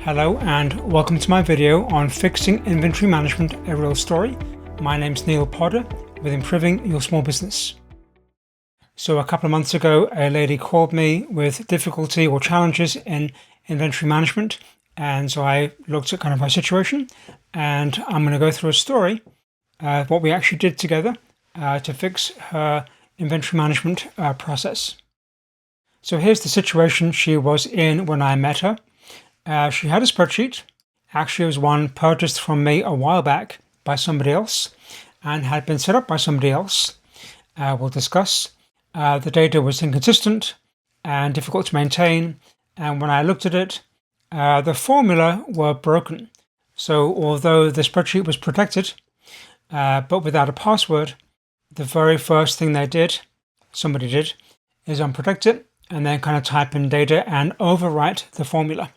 Hello and welcome to my video on fixing inventory management, a real story. My name's Neil Potter with Improving Your Small Business. So a couple of months ago, a lady called me with difficulty or challenges in inventory management. And so I looked at kind of her situation, and I'm going to go through a story, what we actually did together to fix her inventory management process. So here's the situation she was in when I met her. She had a spreadsheet. Actually, it was one purchased from me a while back by somebody else and had been set up by somebody else. We'll discuss. The data was inconsistent and difficult to maintain. And when I looked at it, the formula were broken. So although the spreadsheet was protected, but without a password, the very first thing somebody did, is unprotect it and then kind of type in data and overwrite the formula.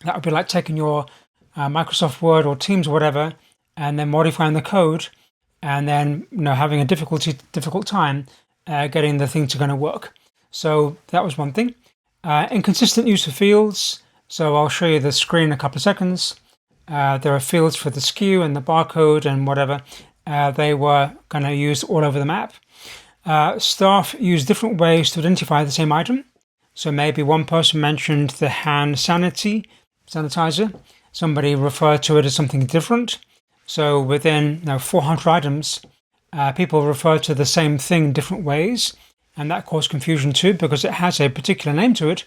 That would be like taking your Microsoft Word or Teams or whatever, and then modifying the code, and then having a difficult time getting the thing to work. So that was one thing. Inconsistent use of fields. So I'll show you the screen in a couple of seconds. There are fields for the SKU and the barcode and whatever. They were kind of used all over the map. Staff use different ways to identify the same item. So maybe one person mentioned the hand sanitizer. Somebody referred to it as something different. So within 400 items, people refer to the same thing different ways. And that caused confusion too, because it has a particular name to it.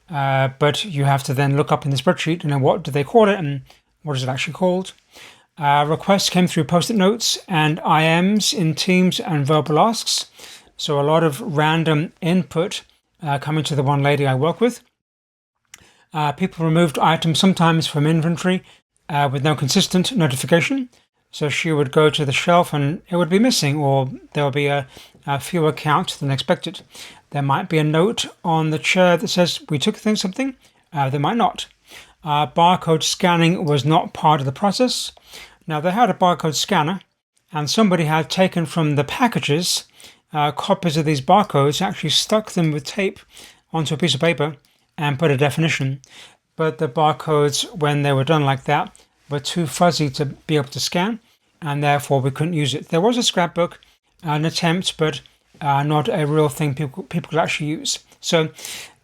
But you have to then look up in the spreadsheet and what do they call it and what is it actually called. Requests came through post-it notes and IMs in Teams and verbal asks. So a lot of random input coming to the one lady I work with. People removed items sometimes from inventory with no consistent notification. So she would go to the shelf and it would be missing, or there would be a fewer count than expected. There might be a note on the chair that says we took something. There might not. Barcode scanning was not part of the process. Now they had a barcode scanner, and somebody had taken from the packages copies of these barcodes, actually stuck them with tape onto a piece of paper and put a definition. But the barcodes, when they were done like that, were too fuzzy to be able to scan, and therefore we couldn't use it. There was a scrapbook, an attempt, but not a real thing people could actually use. So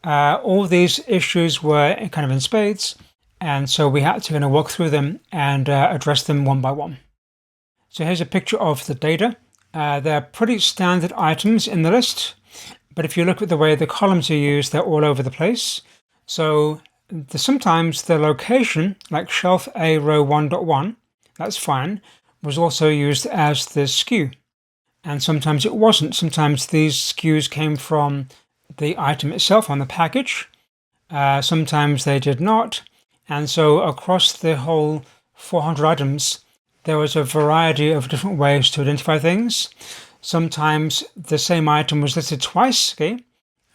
all these issues were kind of in spades, and so we had to walk through them and address them one by one. So here's a picture of the data. They're pretty standard items in the list, but if you look at the way the columns are used, they're all over the place. So sometimes the location, like shelf A row 1.1, that's fine, was also used as the SKU. And sometimes it wasn't. Sometimes these SKUs came from the item itself on the package. Sometimes they did not. And so across the whole 400 items, there was a variety of different ways to identify things. Sometimes the same item was listed twice,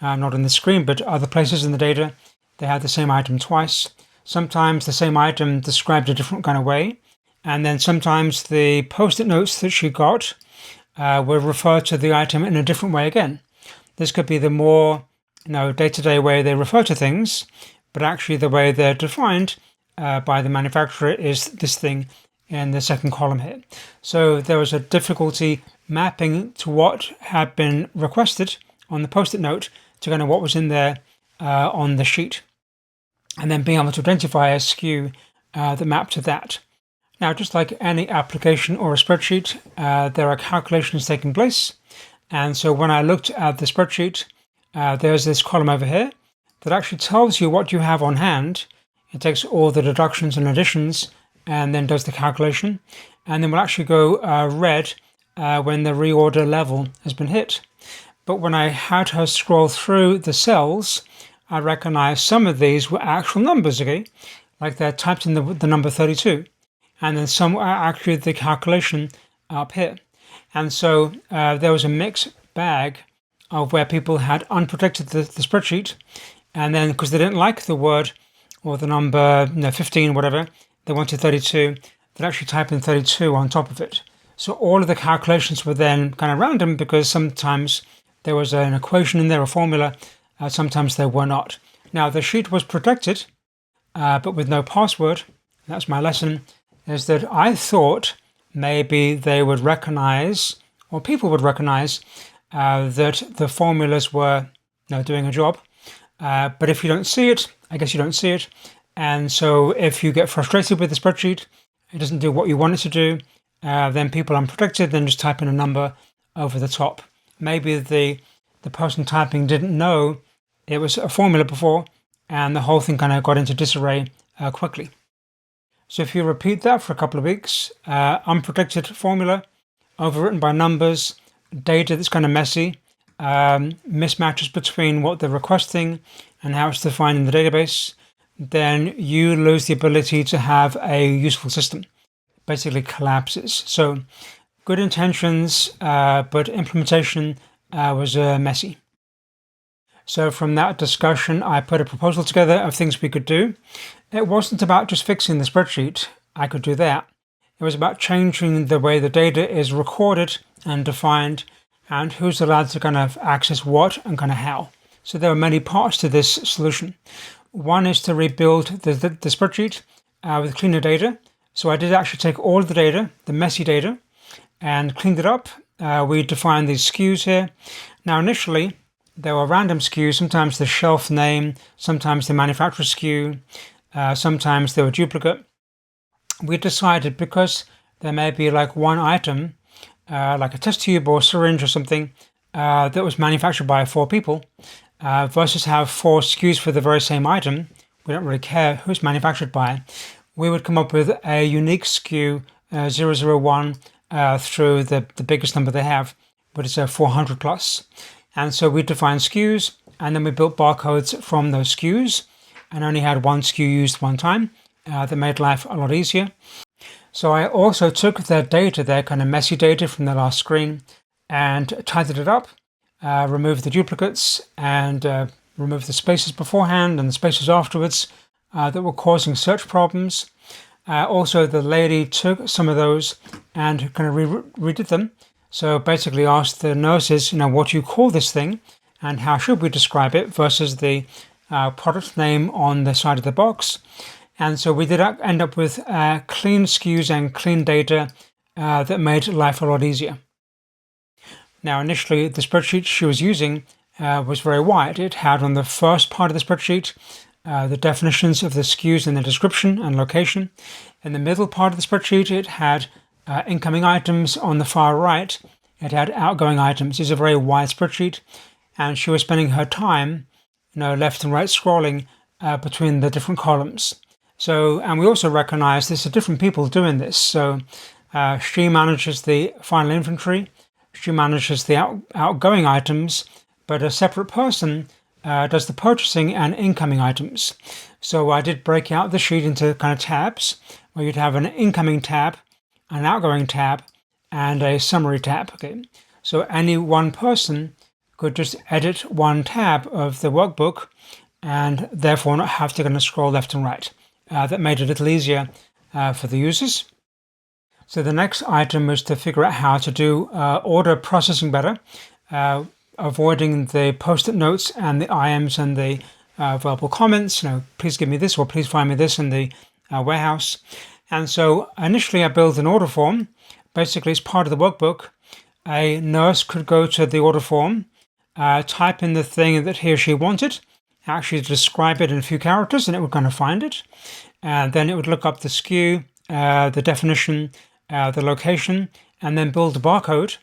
not on the screen, but other places in the data, they had the same item twice. Sometimes the same item described a different kind of way. And then sometimes the post-it notes that she got were referred to the item in a different way again. This could be the more day-to-day way they refer to things, but actually the way they're defined by the manufacturer is this thing in the second column here. So there was a difficulty mapping to what had been requested on the post-it note to what was in there on the sheet, and then being able to identify a SKU that mapped to that. Now, just like any application or a spreadsheet, there are calculations taking place. And so when I looked at the spreadsheet, there's this column over here that actually tells you what you have on hand. It takes all the deductions and additions and then does the calculation. And then will actually go red when the reorder level has been hit. But when I had her scroll through the cells, I recognized some of these were actual numbers, like they're typed in the number 32. And then some are actually the calculation up here. And so there was a mixed bag of where people had unprotected the spreadsheet. And then because they didn't like the word or the number 15, whatever, they wanted 32, they'd actually type in 32 on top of it. So all of the calculations were then kind of random because sometimes there was an equation in there, a formula, sometimes there were not. Now the sheet was protected, but with no password. That's my lesson, is that I thought maybe they would recognize, or people would recognize, that the formulas were doing a job. But if you don't see it, I guess you don't see it. And so if you get frustrated with the spreadsheet, it doesn't do what you want it to do, then people unprotected, then just type in a number over the top. Maybe the person typing didn't know it was a formula before, and the whole thing kind of got into disarray quickly. So if you repeat that for a couple of weeks, unprotected formula, overwritten by numbers, data that's kind of messy, mismatches between what they're requesting and how it's defined in the database, then you lose the ability to have a useful system. Basically collapses. So good intentions, but implementation was messy. So from that discussion, I put a proposal together of things we could do. It wasn't about just fixing the spreadsheet. I could do that. It was about changing the way the data is recorded and defined, and who's allowed to kind of access what and kind of how. So there are many parts to this solution. One is to rebuild the spreadsheet with cleaner data. So I did actually take all of the data, the messy data, and cleaned it up. We defined these SKUs here. Now initially, there were random SKUs, sometimes the shelf name, sometimes the manufacturer SKU, sometimes they were duplicate. We decided because there may be like one item, like a test tube or syringe or something, that was manufactured by 4 people, versus have 4 SKUs for the very same item, we don't really care who it's manufactured by, we would come up with a unique SKU 001 through the biggest number they have, but it's a 400 plus. And so we defined SKUs, and then we built barcodes from those SKUs, and only had one SKU used one time. That made life a lot easier. So I also took their data, their kind of messy data from the last screen, and tidied it up, removed the duplicates, and removed the spaces beforehand and the spaces afterwards that were causing search problems. Also, the lady took some of those and kind of redid them. So basically asked the nurses, what do you call this thing and how should we describe it versus the product name on the side of the box. And so we did end up with clean SKUs and clean data that made life a lot easier. Now, initially, the spreadsheet she was using was very wide. It had on the first part of the spreadsheet the definitions of the SKUs and the description and location. In the middle part of the spreadsheet, it had incoming items. On the far right, it had outgoing items. It's a very wide spreadsheet, and she was spending her time, left and right scrolling between the different columns. So, and we also recognize there's different people doing this. So she manages the final inventory, she manages the outgoing items, but a separate person does the purchasing and incoming items. So I did break out the sheet into kind of tabs, where you'd have an incoming tab, an outgoing tab, and a summary tab. Okay, so any one person could just edit one tab of the workbook and therefore not have to kind of scroll left and right. That made it a little easier for the users. So the next item was to figure out how to do order processing better, avoiding the post-it notes and the IMs and the verbal comments, please give me this or please find me this in the warehouse. And so initially I built an order form. Basically, it's part of the workbook. A nurse could go to the order form, type in the thing that he or she wanted, actually describe it in a few characters, and it would kind of find it. And then it would look up the SKU, the definition, the location, and then build a barcode.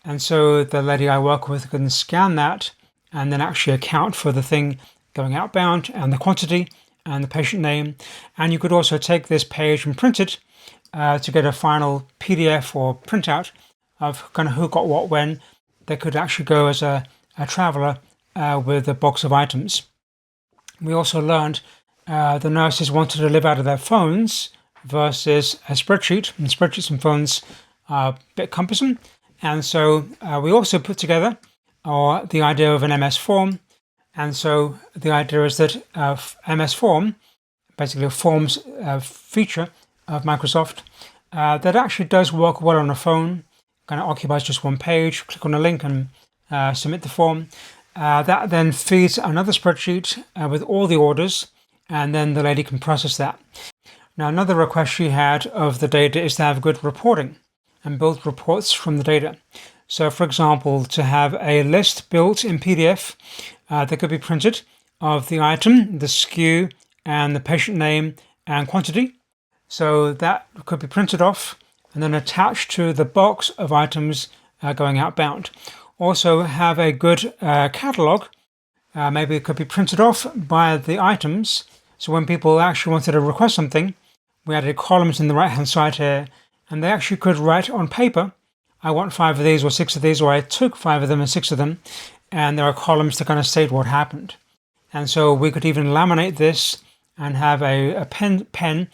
And so the lady I work with can scan that and then actually account for the thing going outbound and the quantity and the patient name. And you could also take this page and print it to get a final PDF or printout of kind of who got what when. They could actually go as a traveler with a box of items. We also learned the nurses wanted to live out of their phones versus a spreadsheet. And spreadsheets and phones are a bit cumbersome. And so we also put together the idea of an MS form. And so the idea is that MS form, basically a forms feature of Microsoft, that actually does work well on a phone, kind of occupies just one page, click on a link and submit the form. That then feeds another spreadsheet with all the orders, and then the lady can process that. Now, another request she had of the data is to have good reporting and build reports from the data. So, for example, to have a list built in PDF that could be printed of the item, the SKU, and the patient name and quantity. So that could be printed off and then attached to the box of items going outbound. Also have a good catalog. Maybe it could be printed off by the items. So when people actually wanted to request something, we added columns in the right-hand side here, and they actually could write on paper, I want 5 of these or 6 of these, or I took 5 of them and 6 of them, and there are columns to kind of state what happened. And so we could even laminate this and have a pen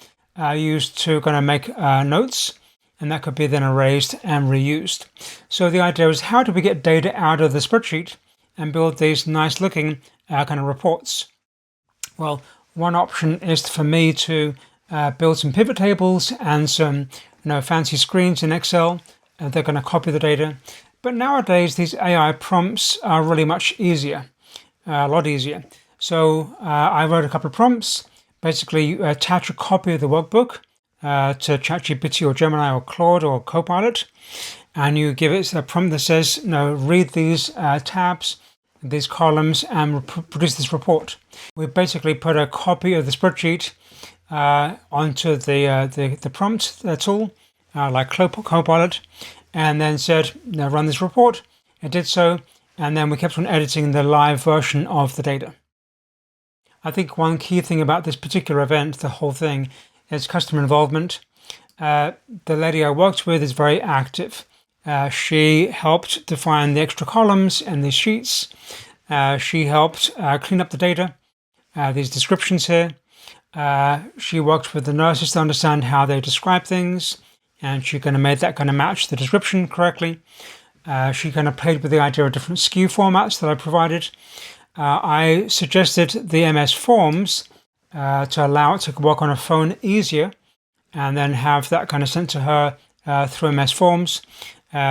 used to kind of make notes, and that could be then erased and reused. So the idea is, how do we get data out of the spreadsheet and build these nice looking kind of reports? Well, one option is for me to build some pivot tables and some fancy screens in Excel. They're going to copy the data. But nowadays, these AI prompts are really much easier, a lot easier. So I wrote a couple of prompts. Basically, you attach a copy of the workbook to ChatGPT or Gemini or Claude or Copilot, and you give it a prompt that says, read these tabs, these columns, and produce this report. We basically put a copy of the spreadsheet onto the prompt tool, like Copilot, and then said, run this report. It did so, and then we kept on editing the live version of the data. I think one key thing about this particular event, the whole thing, is customer involvement. The lady I worked with is very active. She helped define the extra columns in these sheets. She helped clean up the data, these descriptions here. She worked with the nurses to understand how they describe things, and she kind of made that kind of match the description correctly. She kind of played with the idea of different SKU formats that I provided. I suggested the MS Forms to allow it to work on a phone easier, and then have that kind of sent to her through MS Forms.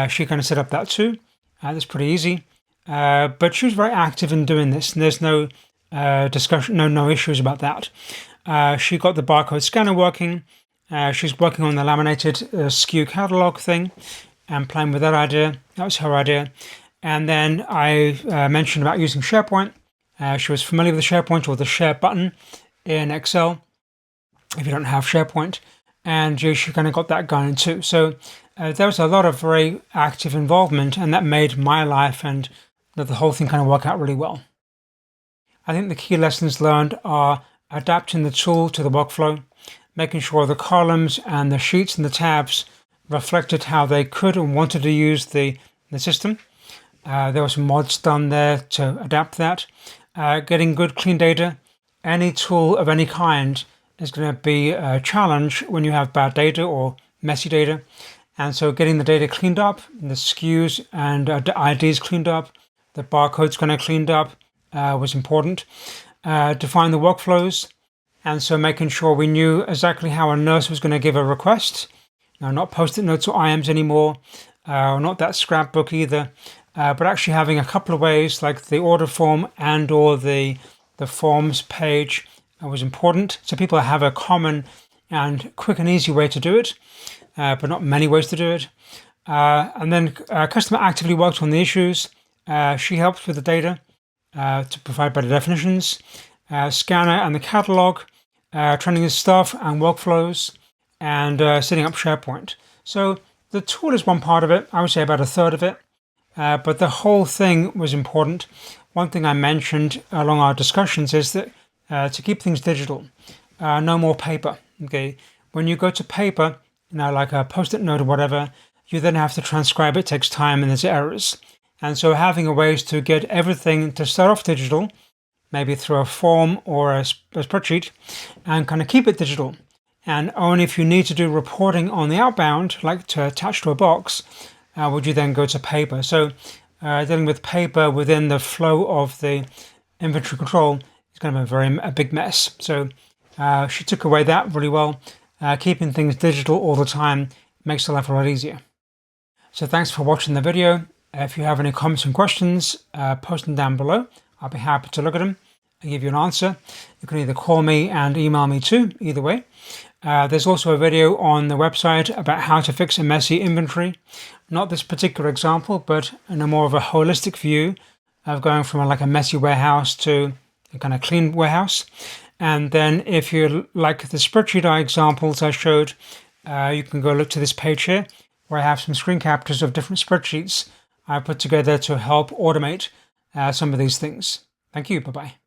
She kind of set up that too. That's pretty easy. But she was very active in doing this, and there's no discussion, no issues about that. She got the barcode scanner working. She's working on the laminated SKU catalog thing and playing with that idea. That was her idea. And then I mentioned about using SharePoint. She was familiar with the SharePoint or the share button in Excel if you don't have SharePoint. And she kind of got that going too. So there was a lot of very active involvement, and that made my life and the whole thing kind of work out really well. I think the key lessons learned are adapting the tool to the workflow, making sure the columns and the sheets and the tabs reflected how they could and wanted to use the system. There were some mods done there to adapt that. Getting good, clean data. Any tool of any kind is going to be a challenge when you have bad data or messy data. And so getting the data cleaned up, the SKUs and IDs cleaned up, the barcodes kind of cleaned up was important. Define the workflows. And so making sure we knew exactly how a nurse was going to give a request. Now, not post-it notes or IMs anymore, or not that scrapbook either. But actually having a couple of ways, like the order form and or the forms page was important. So people have a common and quick and easy way to do it, but not many ways to do it. And then customer actively worked on the issues. She helped with the data to provide better definitions. Scanner and the catalog, training the staff and workflows, and setting up SharePoint. So the tool is one part of it. I would say about a third of it. But the whole thing was important. One thing I mentioned along our discussions is that to keep things digital, no more paper. Okay, when you go to paper, like a post-it note or whatever, you then have to transcribe it. It takes time and there's errors. And so having a ways to get everything to start off digital, maybe through a form or a spreadsheet, and kind of keep it digital. And only if you need to do reporting on the outbound, like to attach to a box, would you then go to paper. So dealing with paper within the flow of the inventory control is going to be a big mess. So she took away that really well. Keeping things digital all the time makes the life a lot easier. So thanks for watching the video. If you have any comments and questions, post them down below. I'll be happy to look at them. and give you an answer. You can either call me and email me too, either way. There's also a video on the website about how to fix a messy inventory. Not this particular example, but in a more of a holistic view of going from like a messy warehouse to a kind of clean warehouse. And then if you like the spreadsheet examples I showed, you can go look to this page here where I have some screen captures of different spreadsheets I put together to help automate some of these things. Thank you. Bye-bye.